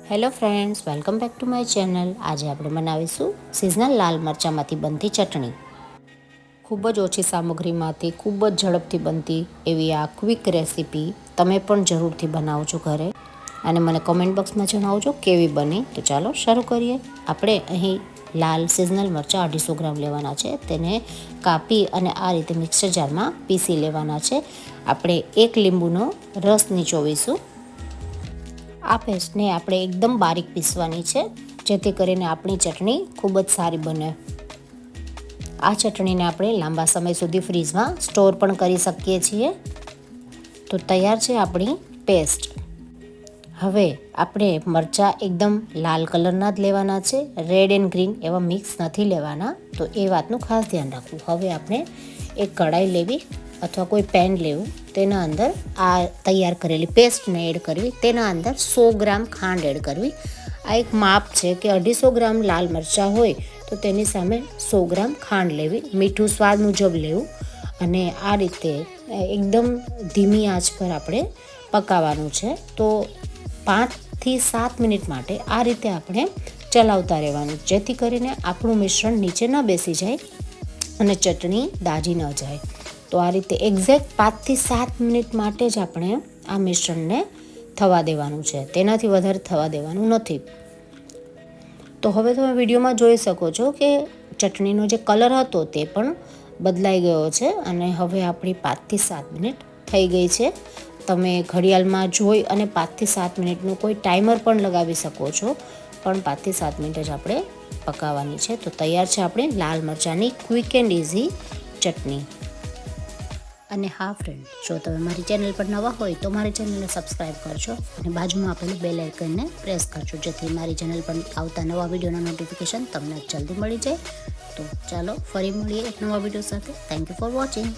Hello friends, welcome back to my channel. આજે આપણે બનાવીશું સિઝનલ લાલ મરચાંમાંથી બનતી ચટણી. ખૂબ જ ઓછી સામગ્રીમાંથી ખૂબ જ ઝડપથી બનતી એવી આ ક્વિક રેસીપી તમે પણ જરૂરથી બનાવજો ઘરે અને મને કોમેન્ટ બોક્સમાં જણાવજો કેવી બની. તો ચાલો શરૂ કરીએ. આપણે અહીં લાલ સિઝનલ મરચાં 250 ગ્રામ લેવાના છે. તેને કાપી અને આ રીતે મિક્સર જારમાં પીસી લેવાના છે. આપણે 1 લીંબુનો રસ નીચોવીશું. આ પેસ્ટને આપણે એકદમ બારીક પીસવાની છે, જેથી કરીને આપણી ચટણી ખૂબ જ સારી બને. આ ચટણીને આપણે લાંબા સમય સુધી ફ્રીજમાં સ્ટોર પણ કરી શકીએ છીએ. તો તૈયાર છે આપણી પેસ્ટ. હવે આપણે મરચાં એકદમ લાલ કલરના જ લેવાના છે, રેડ એન્ડ ગ્રીન એવા મિક્સ નથી લેવાના. તો એ વાતનું ખાસ ધ્યાન રાખવું. હવે આપણે એક કઢાઈ લેવી અથવા કોઈ પેન લેવું, તેના અંદર આ તૈયાર કરેલી પેસ્ટને એડ કરવી. તેના અંદર 100 ગ્રામ ખાંડ એડ કરવી. આ એક માપ છે કે 250 ગ્રામ લાલ મરચાં હોય તો તેની સામે 100 ગ્રામ ખાંડ લેવી. મીઠું સ્વાદ મુજબ લેવું અને આ રીતે એકદમ ધીમી આંચ પર આપણે પકાવવાનું છે. તો 5 થી 7 મિનિટ માટે આ રીતે આપણે ચલાવતા રહેવાનું, જેથી કરીને આપણું મિશ્રણ નીચે ન બેસી જાય અને ચટણી દાજી ન જાય. તો આ રીતે એક્ઝેક્ટ 5 થી 7 મિનિટ માટે જ આપણે આ મિશ્રણને થવા દેવાનું છે, તેનાથી વધારે થવા દેવાનું નથી. તો હવે તમે વિડીયોમાં જોઈ શકો છો કે ચટણીનો જે કલર હતો તે પણ બદલાઈ ગયો છે અને હવે આપણી 5 થી 7 મિનિટ થઈ ગઈ છે. તમે ઘડિયાળમાં જોઈ અને 5 થી 7 મિનિટનું કોઈ ટાઈમર પણ લગાવી શકો છો, પણ 5 થી 7 મિનિટ જ આપણે પકાવવાની છે. તો તૈયાર છે આપણે લાલ મરચાંની ક્વિક એન્ડ ઇઝી ચટણી. અને હા ફ્રેન્ડ, જો તમે મારી ચેનલ પર નવા હોય તો મારી ચેનલને સબસ્ક્રાઈબ કરજો અને બાજુમાં આપેલું બેલ આઇકનને પ્રેસ કરજો, જેથી મારી ચેનલ પર આવતા નવા વિડીયોના નોટિફિકેશન તમને જલ્દી મળી જાય. તો ચાલો ફરી મળીએ એક નવા વિડીયો સાથે. Thank you for watching.